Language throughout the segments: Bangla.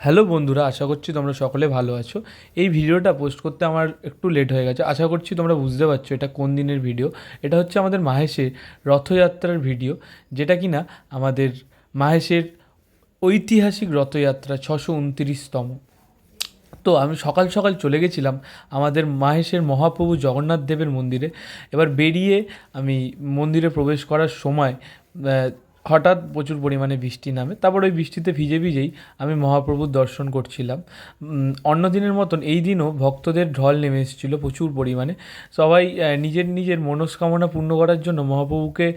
হ্যালো বন্ধুরা, আশা করছি তোমরা সকলে ভালো আছো। এই ভিডিওটা পোস্ট করতে আমার একটু লেট হয়ে গেছে। আশা করছি তোমরা বুঝতে পারছো এটা কোন দিনের ভিডিও। এটা হচ্ছে আমাদের মাহেশের রথযাত্রার ভিডিও, যেটা কিনা আমাদের মাহেশের ঐতিহাসিক রথযাত্রা 629তম। তো আমি সকাল সকাল চলে গেছিলাম আমাদের মাহেশের মহাপ্রভু জগন্নাথ দেবের মন্দিরে। এবার বেরিয়ে আমি মন্দিরে প্রবেশ করার সময় হঠাৎ প্রচুর পরিমাণে বৃষ্টি নামে। তারপর ওই বৃষ্টিতে ভিজে ভিজেই আমি মহাপ্রভুর দর্শন করছিলাম। অন্য দিনের মতন এই দিনও ভক্তদের ঢল নেমে এসেছিলো প্রচুর পরিমাণে। সবাই নিজের নিজের মনস্কামনা পূর্ণ করার জন্য মহাপ্রভুকে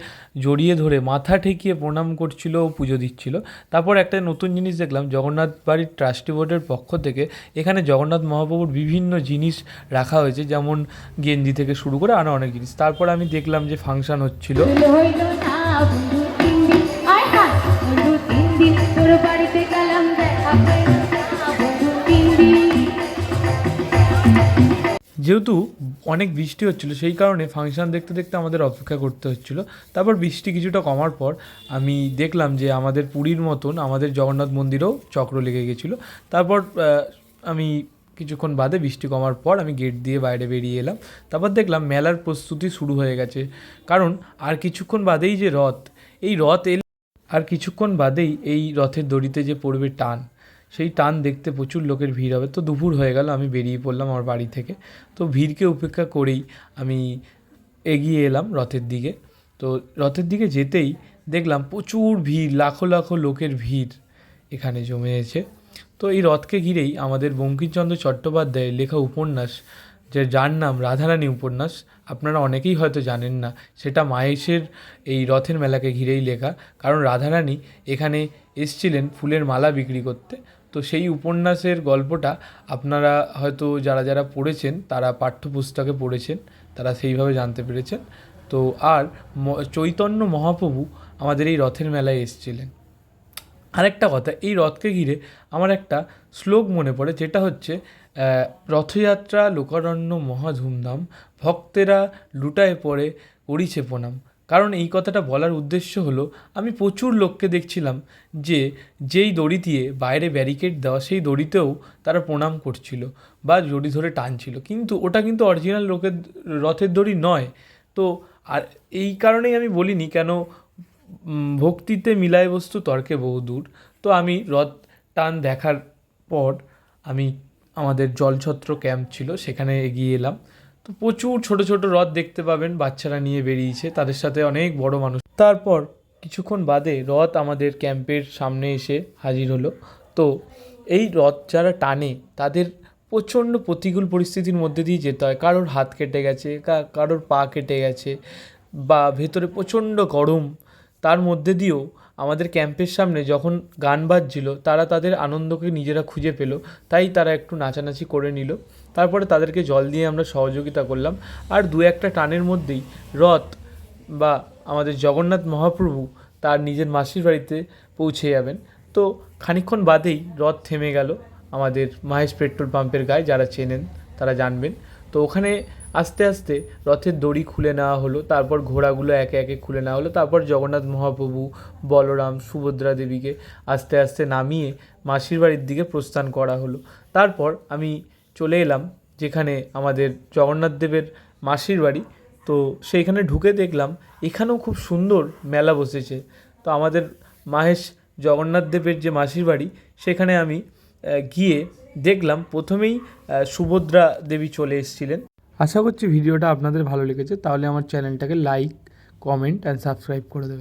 জড়িয়ে ধরে মাথা ঠেকিয়ে প্রণাম করছিল ও পুজো দিচ্ছিল। তারপর একটা নতুন জিনিস দেখলাম, জগন্নাথ বাড়ির ট্রাস্টি বোর্ডের পক্ষ থেকে এখানে জগন্নাথ মহাপ্রভুর বিভিন্ন জিনিস রাখা হয়েছে, যেমন গেঞ্জি থেকে শুরু করে আরও অনেক জিনিস। তারপর আমি দেখলাম যে ফাংশান হচ্ছিল। যেহেতু অনেক বৃষ্টি হচ্ছিলো, সেই কারণে ফাংশান দেখতে দেখতে আমাদের অপেক্ষা করতে হচ্ছিলো। তারপর বৃষ্টি কিছুটা কমার পর আমি দেখলাম যে আমাদের পুরীর মতন আমাদের জগন্নাথ মন্দিরেও চক্র লেগে গেছিলো। তারপর আমি কিছুক্ষণ বাদে বৃষ্টি কমার পর আমি গেট দিয়ে বাইরে বেরিয়ে এলাম। তারপর দেখলাম মেলার প্রস্তুতি শুরু হয়ে গেছে, কারণ আর কিছুক্ষণ বাদেই যে রথ এলে আর কিছুক্ষণ বাদেই এই রথের দড়িতে যে পড়বে টান, সেই টান দেখতে প্রচুর লোকের ভিড় হবে। তো দুপুর হয়ে গেল, আমি বেরিয়ে পড়লাম আমার বাড়ি থেকে। তো ভিড়কে উপেক্ষা করেই আমি এগিয়ে এলাম রথের দিকে। তো রথের দিকে যেতেই দেখলাম প্রচুর ভিড়, লাখো লাখো লোকের ভিড় এখানে জমেছে। তো এই রথকে ঘিরেই আমাদের বঙ্কিমচন্দ্র চট্টোপাধ্যায়ের লেখা উপন্যাস, যার নাম রাধারানী উপন্যাস, আপনারা অনেকেই হয়তো জানেন না, সেটা মাহেশের এই রথের মেলাকে ঘিরেই লেখা। কারণ রাধারানী এখানে এসছিলেন ফুলের মালা বিক্রি করতে। তো সেই উপন্যাসের গল্পটা আপনারা হয়তো যারা যারা পড়েছেন, তারা পাঠ্যপুস্তকে পড়েছেন, তারা সেইভাবে জানতে পেরেছেন। তো আর চৈতন্য মহাপ্রভু আমাদের এই রথের মেলায় এসছিলেন। আরেকটা কথা, এই রথকে ঘিরে আমার একটা শ্লোক মনে পড়ে, যেটা হচ্ছে রথযাত্রা লোকারণ্য মহা ধুমধাম, ভক্তেরা লুটায় পড়ে করিছে প্রণাম। কারণ এই কথাটা বলার উদ্দেশ্য হলো, আমি প্রচুর লোককে দেখছিলাম যে যেই দড়ি দিয়ে বাইরে ব্যারিকেড দেওয়া, সেই দড়িতেও তারা প্রণাম করছিল বা দড়ি ধরে টানছিল, কিন্তু ওটা কিন্তু অরিজিনাল রথের দড়ি নয়। তো আর এই কারণেই আমি বলিনি কেন, ভক্তিতে মিলায় বস্তু তর্কে বহুদূর। তো আমি রথ টান দেখার পর আমি আমাদের জলছত্র ক্যাম্প ছিল সেখানে এগিয়ে এলাম। তো প্রচুর ছোট ছোট রথ দেখতে পাবেন, বাচ্চারা নিয়ে বেরিয়েছে, তাদের সাথে অনেক বড় মানুষ। তারপর কিছুক্ষণ বাদে রথ আমাদের ক্যাম্পের সামনে এসে হাজির হলো। তো এই রথ যারা টানে তাদের প্রচণ্ড প্রতিকূল পরিস্থিতির মধ্যে দিয়ে যেতে হয়। কারোর হাত কেটে গেছে, কারোর পা কেটে গেছে, বা ভেতরে প্রচণ্ড গরম। তার মধ্যে দিয়েও আমাদের ক্যাম্পের সামনে যখন গান বাজছিল, তারা তাদের আনন্দকে নিজেরা খুঁজে পেল, তাই তারা একটু নাচানাচি করে নিল। তারপরে তাদেরকে জল দিয়ে আমরা সহযোগিতা করলাম। আর দু একটা টানের মধ্যেই রথ বা আমাদের জগন্নাথ মহাপ্রভু তার নিজের মাসির বাড়িতে পৌঁছে যাবেন। তো খানিকক্ষণ বাদেই রথ থেমে গেল আমাদের মাহেশ পেট্রোল পাম্পের গায়ে, যারা চেনেন তারা জানবেন। তো ওখানে আস্তে আস্তে রথের দড়ি খুলে নেওয়া হলো, তারপর ঘোড়াগুলো একে একে খুলে নেওয়া হলো, তারপর জগন্নাথ মহাপ্রভু, বলরাম, সুভদ্রা দেবীকে আস্তে আস্তে নামিয়ে মাসির বাড়ির দিকে প্রস্থান করা হলো। তারপর আমি চলে এলাম যেখানে আমাদের জগন্নাথ দেবের মাসির বাড়ি। তো সেইখানে ঢুকে দেখলাম এখানেও খুব সুন্দর মেলা বসেছে। তো আমাদের মাহেশ জগন্নাথ দেবের যে মাসির বাড়ি, সেখানে আমি গিয়ে দেখলাম প্রথমেই সুভদ্রা দেবী চলে এসেছিলেন। আশা করছি ভিডিওটা আপনাদের ভালো লেগেছে, তাহলে আমার চ্যানেলটাকে লাইক, কমেন্ট অ্যান্ড সাবস্ক্রাইব করে দেবেন।